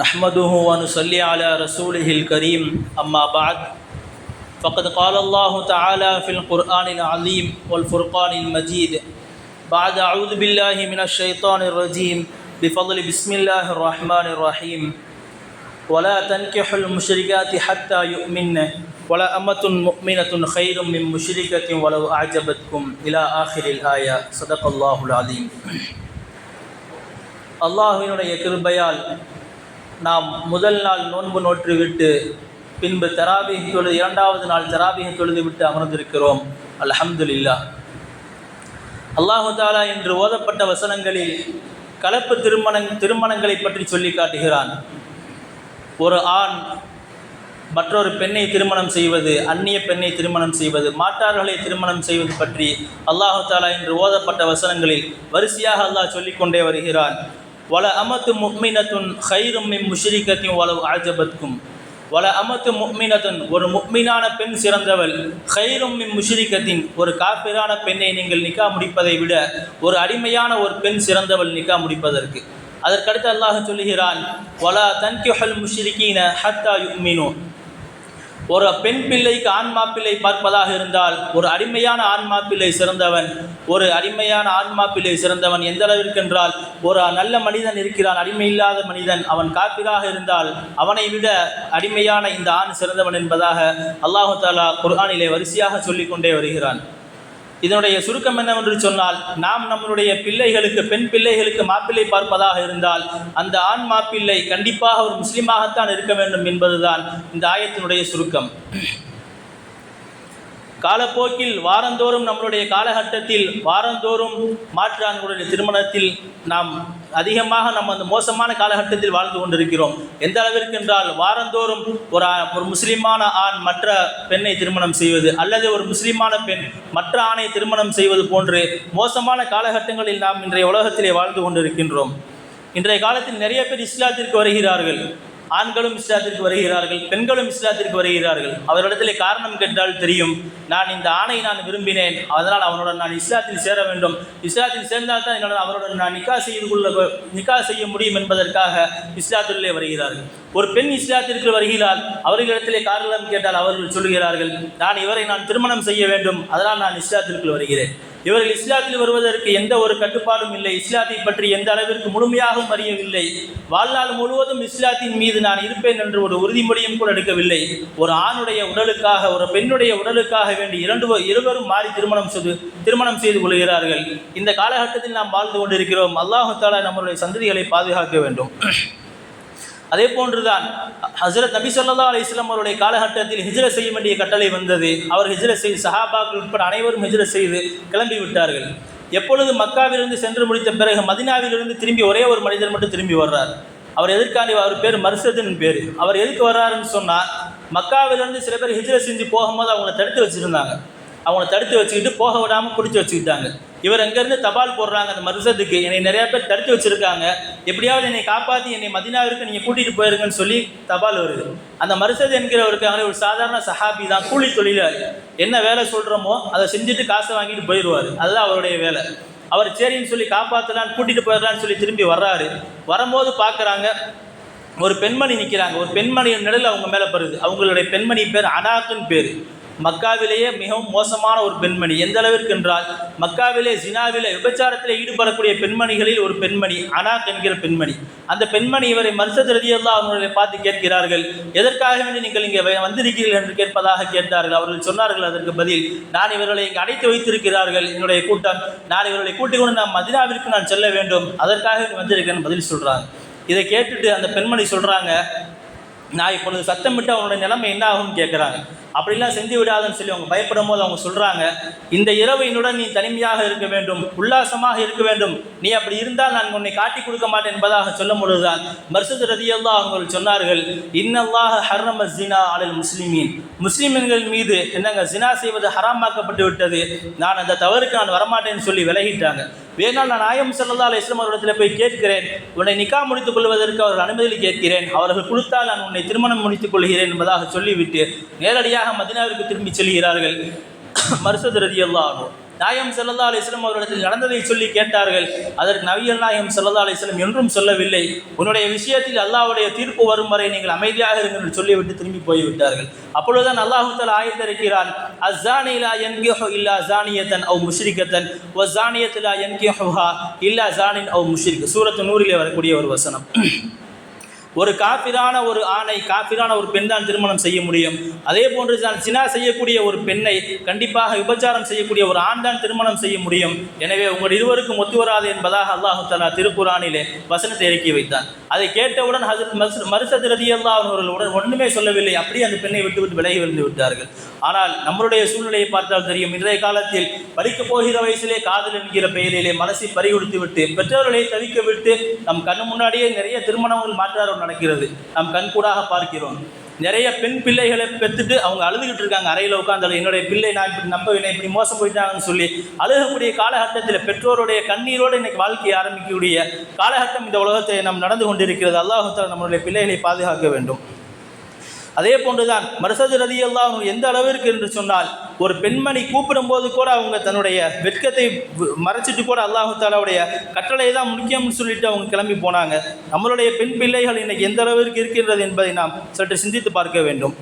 نحمده ونصلي على رسوله الكريم أما بعد فقد قال الله تعالى في القرآن العظيم والفرقان المجيد بعد أعوذ بالله من الشيطان الرجيم بفضل بسم الله الرحمن الرحيم ولا تنكحوا المشركات حتى يؤمن ولا أمة مؤمنة خير من مشركة ولو أعجبتكم إلى آخر الآية صدق الله العظيم. அல்லாஹ்வினுடைய கிருபையால் நாம் முதல் நாள் நோன்பு நோற்றுவிட்டு பின்பு தராபீஹ் தொழுது இரண்டாவது நாள் தராபீஹ் தொழுது விட்டு அமர்ந்திருக்கிறோம். அல்ஹம்துலில்லாஹ். அல்லாஹு தஆலா என்று ஓதப்பட்ட வசனங்களில் கலப்பு திருமணங்களை பற்றி சொல்லி காட்டுகிறான். ஒரு ஆண் மற்றொரு பெண்ணை திருமணம் செய்வது, அந்நிய பெண்ணை திருமணம் செய்வது, மாற்றார்களை திருமணம் செய்வது பற்றி அல்லாஹு தஆலா என்று ஓதப்பட்ட வசனங்களில் வரிசையாக அல்லாஹ் சொல்லிக்கொண்டே வருகிறான். வல அமத்து முஃமினத்துன் ஹைரும் மின் முஷ்ரிகத்தின் வலவ் அஅஜபத்கும். வல அமத்து முஃமினத்துன், ஒரு முஃமினான பெண் சிறந்தவள், ஹைரும் மின் முஷ்ரிகத்தின், ஒரு காஃபிரான பெண்ணை நீங்கள் நிக்கா முடிப்பதை விட ஒரு அடிமையான ஒரு பெண் சிறந்தவள் நிக்கா முடிப்பதற்கு. அதற்கடுத்து அல்லாஹ் சொல்லுகிறான், வலா தன்கிஹுல் முஷ்ரிகீன ஹத்தா யுமினு. ஒரு பெண் பிள்ளைக்கு ஆண் மாப்பிள்ளை பார்ப்பதாக இருந்தால் ஒரு அடிமையான ஆண் மாப்பிள்ளை சிறந்தவன். ஒரு அடிமையான ஆண் மாப்பிள்ளை சிறந்தவன் எந்த அளவிற்கு என்றால், ஒரு நல்ல மனிதன் இருக்கிறான், அடிமை இல்லாத மனிதன், அவன் காபிராக இருந்தால் அவனை விட அடிமையான இந்த ஆண் சிறந்தவன் என்பதாக அல்லாஹு தஆலா குர்ஆனிலே வரிசையாக சொல்லிக்கொண்டே வருகிறான். இதனுடைய சுருக்கம் என்னவென்று சொன்னால், நாம் நம்மளுடைய பிள்ளைகளுக்கு, பெண் பிள்ளைகளுக்கு மாப்பிள்ளை பார்ப்பதாக இருந்தால் அந்த ஆண் மாப்பிள்ளை கண்டிப்பாக ஒரு முஸ்லீமாகத்தான் இருக்க வேண்டும் என்பதுதான் இந்த ஆயத்தினுடைய சுருக்கம். காலப்போக்கில் வாரந்தோறும் நம்மளுடைய காலகட்டத்தில் வாரந்தோறும் மாற்று ஆண்களுடைய திருமணத்தில் நாம் அதிகமாக நம்ம அந்த மோசமான காலகட்டத்தில் வாழ்ந்து கொண்டிருக்கிறோம். எந்த அளவிற்கு என்றால், வாரந்தோறும் ஒரு முஸ்லீமான ஆண் மற்ற பெண்ணை திருமணம் செய்வது அல்லது ஒரு முஸ்லீமான பெண் மற்ற ஆணை திருமணம் செய்வது போன்று மோசமான காலகட்டங்களில் நாம் இன்றைய உலகத்திலே வாழ்ந்து கொண்டிருக்கின்றோம். இன்றைய காலத்தில் நிறைய பேர் இஸ்லாத்திற்கு வருகிறார்கள். ஆண்களும் இஸ்லாத்திற்கு வருகிறார்கள், பெண்களும் இஸ்லாத்திற்கு வருகிறார்கள். அவரிடத்திலே காரணம் கேட்டால் தெரியும், நான் இந்த ஆணை நான் விரும்பினேன், அதனால் அவனுடன் நான் இஸ்லாத்தில் சேர வேண்டும், இஸ்லாத்தில் சேர்ந்தால் தான் என்னோட அவருடன் நான் நிக்கா செய்ய முடியும் என்பதற்காக இஸ்லாத்திலே வருகிறார்கள். ஒரு பெண் இஸ்லாத்திற்கு வருகிறாள், அவர்களிடத்திலே காரணம் கேட்டால் அவர்கள் சொல்கிறார்கள், இவரை நான் திருமணம் செய்ய வேண்டும், அதனால் நான் இஸ்லாத்திற்கு வருகிறேன். இவர்கள் இஸ்லாத்தில் வருவதற்கு எந்த ஒரு கட்டுப்பாடும் இல்லை, இஸ்லாத்தை பற்றி எந்த அளவிற்கு முழுமையாகவும் அறியவில்லை, வாழ்நாள் முழுவதும் இஸ்லாத்தின் மீது நான் இருப்பேன் என்று ஒரு உறுதிமொழியும் கூட எடுக்கவில்லை. ஒரு ஆணுடைய உடலுக்காக, ஒரு பெண்ணுடைய உடலுக்காக வேண்டி இருவரும் மாறி திருமணம் செய்து கொள்கிறார்கள். இந்த காலகட்டத்தில் நாம் வாழ்ந்து கொண்டிருக்கிறோம். அல்லாஹு தஆலா நம்முடைய சந்ததிகளை பாதுகாக்க வேண்டும். அதே போன்றுதான் ஹஜ்ரத் நபி ஸல்லல்லாஹு அலைஹி வஸல்லம் அவருடைய காலகட்டத்தில் ஹிஜ்ரத் செய்ய வேண்டிய கட்டளை வந்தது. அவர் ஹிஜ்ரத் செய்து, சஹாபாக்கள் உட்பட அனைவரும் ஹிஜ்ரத் செய்து கிளம்பி விட்டார்கள். எப்பொழுது மக்காவிலிருந்து சென்று முடித்த பிறகு மதீனாவிலிருந்து திரும்பி ஒரே ஒரு மனிதர் மட்டும் திரும்பி வர்றார். அவர் எதற்காண்டி? அவர் பேர் மர்சதுன்னு பேர். அவர் எதுக்கு வர்றாருன்னு சொன்னால், மக்காவிலிருந்து சில பேர் ஹிஜ்ரத் செஞ்சு போகும்போது அவங்கள தடுத்து வச்சுருந்தாங்க. அவங்கள தடுத்து வச்சுக்கிட்டு போக விடாமல் பிடிச்சி வச்சுக்கிட்டாங்க. இவர் அங்கேருந்து தபால் போடுறாங்க அந்த மர்சதுக்கு, என்னை நிறையா பேர் தடுத்து வச்சுருக்காங்க, எப்படியாவது என்னை காப்பாற்றி என்னை மதீனாவிற்கு நீங்கள் கூட்டிகிட்டு போயிருங்கன்னு சொல்லி தபால் வருது. அந்த மர்சது என்கிறவருக்கு ஒரு சாதாரண சஹாபி தான், கூலி தொழிலாளி. என்ன வேலை சொல்கிறோமோ அதை செஞ்சுட்டு காசை வாங்கிட்டு போயிடுவார், அதுதான் அவருடைய வேலை. அவர் சரின்னு சொல்லி காப்பாற்றலான்னு கூட்டிகிட்டு போயிடலான்னு சொல்லி திரும்பி வர்றாரு. வரும்போது பார்க்குறாங்க, ஒரு பெண்மணி நிற்கிறாங்க. ஒரு பெண்மணியின் நிழல் அவங்க மேலே படுது. அவங்களுடைய பெண்மணி பேர் அனாக்குன்னு பேர். மக்காவிலேயே மிகவும் மோசமான ஒரு பெண்மணி. எந்த அளவிற்கு என்றால், மக்காவிலே ஜினாவிலே விபச்சாரத்தில் ஈடுபடக்கூடிய பெண்மணிகளில் ஒரு பெண்மணி அனாக் என்கிற பெண்மணி. அந்த பெண்மணி இவரை மர்சத் ரலியல்லாஹு அன்ஹு பார்த்து கேட்கிறார்கள், எதற்காக வேண்டி நீங்கள் இங்கே வந்திருக்கிறீர்கள் என்று கேட்பதாக கேட்டார்கள். அவர்கள் சொன்னார்கள் அதற்கு பதில், நான் இவர்களை இங்கே அடைத்து வைத்திருக்கிறார்கள் என்னுடைய கூட்டம், நான் இவர்களை கூட்டிக் கொண்டு நான் மதீனாவிற்கு நான் செல்ல வேண்டும், அதற்காக வந்திருக்கேன் பதில் சொல்கிறாங்க. இதை கேட்டுட்டு அந்த பெண்மணி சொல்கிறாங்க, நான் இப்பொழுது சத்தமிட்டு அவனுடைய நிலைமை என்ன ஆகும்னு கேட்குறாங்க. அப்படிலாம் செஞ்சு விடாதுன்னு சொல்லி அவங்க பயப்படும் போது அவங்க சொல்கிறாங்க, இந்த இரவு என்னுடன் நீ தனிமையாக இருக்க வேண்டும், உல்லாசமாக இருக்க வேண்டும், நீ அப்படி இருந்தால் நான் உன்னை காட்டி கொடுக்க மாட்டேன் என்பதாக சொல்லும் பொழுதுதான் மர்சத் ரலியல்லாஹு அன்ஹு சொன்னார்கள், இன்னல்லாஹ ஹர்ரம ஸினா அலல் முஸ்லிமீன், முஸ்லிம்கள் மீது என்னங்க ஜினா செய்வது ஹராமாக்கப்பட்டு விட்டது, நான் அந்த தவறுக்கு நான் வரமாட்டேன்னு சொல்லி விலகிட்டாங்க. வேணால் நான் நாயகம் ஸல்லல்லாஹு அலைஹி வஸல்லம் அவர்களிடத்தில் போய் கேட்கிறேன், உன்னை நிக்கா முடித்துக் கொள்வதற்கு அவர்கள் அனுமதி கேட்கிறேன், அவர்கள் கொடுத்தால் நான் உன்னை திருமணம் முடித்துக் கொள்கிறேன் என்பதாக சொல்லிவிட்டு நேரடியாக மதீனாவிற்கு திரும்பி செல்கிறார்கள் மர்சத் ரலியல்லாஹு அன்ஹு. நாயகம் ஸல்லல்லாஹு அலைஹி வஸல்லம் அவரிடத்தில் நடந்ததை சொல்லி கேட்டார்கள். அதற்கு நபிகள் நாயகம் ஸல்லல்லாஹு அலைஹி வஸல்லம் என்றும் சொல்லவில்லை, உன்னுடைய விஷயத்தில் அல்லாஹ்வுடைய தீர்ப்பு வரும் வரை நீங்கள் அமைதியாக இருங்கள் என்று சொல்லிவிட்டு திரும்பி போய்விட்டார்கள். அப்பொழுதுதான் அல்லாஹ் தஆலா ஆயத்திறக்கிறான், அஸ்ஸானி லா யன்கிஹு இல்லா ஸானியத்தன் அவ் முஷ்ரிகத்தன் வஸ்ஸானியத்து லா யன்கிஹுஹா இல்லா ஸானின் அவ் முஷ்ரிக். சூரத்து நூறிலே வரக்கூடிய ஒரு வசனம். ஒரு காஃபிரான ஒரு ஆணை காஃபிரான ஒரு பெண் தான் திருமணம் செய்ய முடியும். அதே போன்று தான் சினா செய்யக்கூடிய ஒரு பெண்ணை கண்டிப்பாக விபச்சாரம் செய்யக்கூடிய ஒரு ஆண் தான் திருமணம் செய்ய முடியும். எனவே உங்கள் இருவருக்கும் ஒத்து வராது என்பதாக அல்லாஹ் தஆலா திருக்குர்ஆனிலே வசனத்தை இறக்கி வைத்தான். அதை கேட்டவுடன் ஹஜ்ரத் மர்சத் ரலியல்லாஹு அன்ஹு அவர்கள் ஒன்றுமே சொல்லவில்லை, அப்படியே அந்த பெண்ணை விட்டு விலகி வந்து விட்டார்கள். ஆனால் நம்மளுடைய சூழ்நிலையை பார்த்தால் தெரியும், இன்றைய காலத்தில் படிக்கப் போகிற வயசிலே காதல் என்கிற பெயரிலே மனசை பறிகொடுத்து விட்டு பெற்றோர்களை தவிக்க விட்டு நம் கண்ணு முன்னாடியே நிறைய திருமணங்கள் மாற்றார்கள் நடக்கிறது. நாம் கண்கூடாக பார்க்கிறோம். நிறைய பெண் பிள்ளைகளை பெற்றுட்டு அவங்க அழுதுகிட்டு இருக்காங்க, அறையில் உட்காந்தாலும் என்னுடைய பிள்ளை நான் இப்படி நம்பவில்லை, இப்படி மோசம் போயிட்டாங்கன்னு சொல்லி அழுகக்கூடிய காலகட்டத்தில் பெற்றோருடைய கண்ணீரோடு இன்னைக்கு வாழ்க்கையை ஆரம்பிக்கக்கூடிய காலகட்டம் இந்த உலகத்தை நாம் நடந்து கொண்டிருக்கிறது. அல்லாஹ் தஆலா நம்மளுடைய பிள்ளைகளை பாதுகாக்க வேண்டும். அதே போன்றுதான் மர்சத் ரலியல்லாஹு அன்ஹு எந்த அளவிற்கு என்று சொன்னால், ஒரு பெண்மணி கூப்பிடும்போது கூட அவங்க தன்னுடைய வெட்கத்தை மறைச்சிட்டு கூட அல்லாஹ் தஆலாவுடைய கட்டளை தான் முக்கியம்னு சொல்லிட்டு அவங்க கிளம்பி போனாங்க. நம்மளுடைய பெண் பிள்ளைகள் இன்னைக்கு எந்த அளவிற்கு இருக்கின்றது என்பதை நாம் சற்று சிந்தித்து பார்க்க வேண்டும்.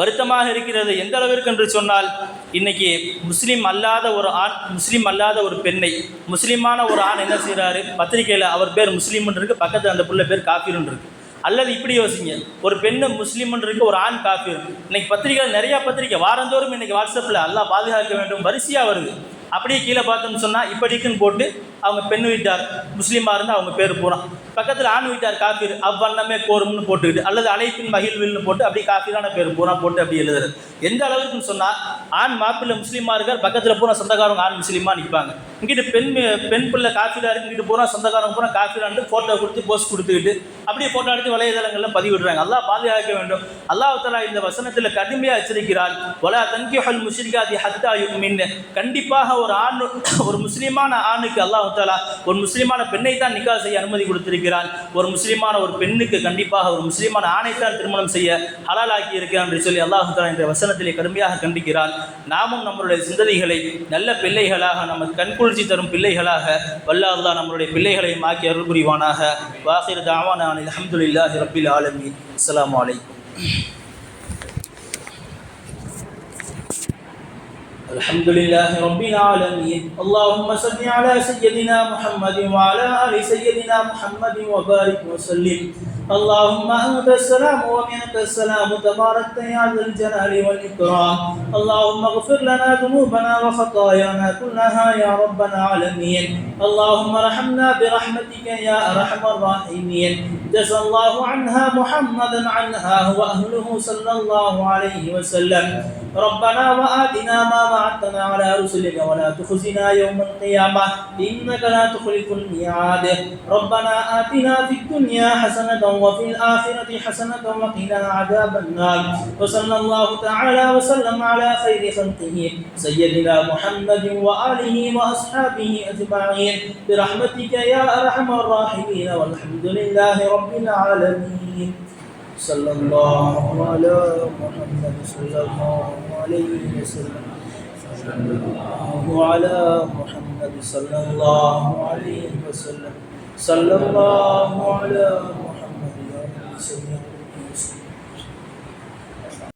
வருத்தமாக இருக்கிறது. எந்த அளவிற்கு என்று சொன்னால், இன்னைக்கு முஸ்லீம் அல்லாத ஒரு ஆண், முஸ்லீம் அல்லாத ஒரு பெண்ணை முஸ்லீமான ஒரு ஆண் என்ன செய்கிறாரு, பத்திரிகையில் அவர் பேர் முஸ்லீம்னு இருக்கு, பக்கத்தில் அந்த பிள்ளை பேர் காஃபிர்னு இருக்கு. அல்லது இப்படி யோசிங்க, ஒரு பெண்ணு முஸ்லீம்னு இருக்கு, ஒரு ஆண் காஃபிர். இன்னைக்கு பத்திரிகைகள் நிறையா பத்திரிகை வாரந்தோறும் இன்னைக்கு வாட்ஸ்அப்பில் அல்லாஹ் பாதுகாக்க வேண்டும் வரிசையாக வருது. அப்படியே கீழே பார்த்தோம்னு சொன்னால் இப்படிக்குன்னு போட்டு அவங்க பெண் வீட்டார் முஸ்லீமாக இருந்தால் அவங்க பேர் போகிறான், பக்கத்தில் ஆண் வீட்டார் காஃபிர் அவ்வண்ணமே கோரும்னு போட்டுக்கிட்டு, அல்லது அழைப்பின் மகிழ்வில்னு போட்டு அப்படி காஃபிரான பேர் பூரா போட்டு அப்படி எழுதுறது. எந்த அளவுக்குன்னு சொன்னால், ஆண் மாப்பிள்ளை முஸ்லீமாக இருக்கார், பக்கத்தில் பூரா சொந்தக்காரங்க ஆண் முஸ்லீமாக நிற்பாங்க. இங்கிட்டு பெண் பிள்ளை காஃபிராக இருக்கு, இங்கிட்டு பூரா சொந்தக்காரங்க பூரா காஃபிரான்ட்டு ஃபோட்டோ கொடுத்து போஸ்ட் கொடுத்துக்கிட்டு அப்படியே ஃபோட்டோ எடுத்து வலைதளங்களில் பதிவிடுறாங்க. அல்லாஹ் பாதுகாக்க வேண்டும். அல்லாஹ் தஆலா இந்த வசனத்தில் கடுமையாக எச்சரிக்கிறார், வலா தன்கிஹுல் முஷ்ரிகாத்தி ஹத்தா யுமின். கண்டிப்பாக ஒரு முஸ்லீமான ஆணுக்கு அல்லாஹ் தஆலா ஒரு முஸ்லீமான பெண்ணை தான் நிக்கா செய்ய அனுமதி கொடுத்திருக்கிறான். ஒரு முஸ்லீமான ஒரு பெண்ணுக்கு கண்டிப்பாக ஒரு முஸ்லீமான ஆணை தான் திருமணம் செய்ய ஹலாலாக்கி இருக்கிறான் என்று சொல்லி அல்லாஹ் தஆலா இந்த வசனத்திலே கடுமையாக கண்டிக்கிறான். நாமும் நம்மளுடைய சிந்தனைகளை நல்ல பிள்ளைகளாக, நமக்கு கண்குளிர்ச்சி தரும் பிள்ளைகளாக வல்ல அல்லாஹ் நம்மளுடைய பிள்ளைகளை மாக்கி அருள் புரிவானாக. வாஹிர் தஅவானா அல்ஹம்துலில்லாஹி ரப்பில் ஆலமீன். அஸ்ஸலாமு அலைக்கும். الحمد لله رب العالمين. اللهم صل على سيدنا محمد وعلى آل سيدنا محمد وبارك وسلم. اللهم أنت السلام ومنك السلام، تباركت يا ذا الجلال والإكرام. اللهم اغفر لنا ذنوبنا وخطايانا كلها يا رب العالمين. اللهم ارحمنا برحمتك يا أرحم الراحمين. جزا الله عنها محمدا عنها وأهله صلى الله عليه وسلم. ربنا وآتنا ما وعدتنا على رسلك ولا تخزنا يوم القيامة إنك لا تخلف الميعاد. ربنا آتنا في الدنيا حسنة وفي الآخرة حسنة وقنا عذاب النار. وصلى الله تعالى وسلم على خير خلقه سيدنا محمد وآله وأصحابه أجمعين برحمتك يا أرحم الراحمين. والحمد لله رب العالمين. صلى الله على محمد صلى الله عليه وسلم. صلى الله على محمد صلى الله عليه وسلم. صلى الله على محمد يا رب.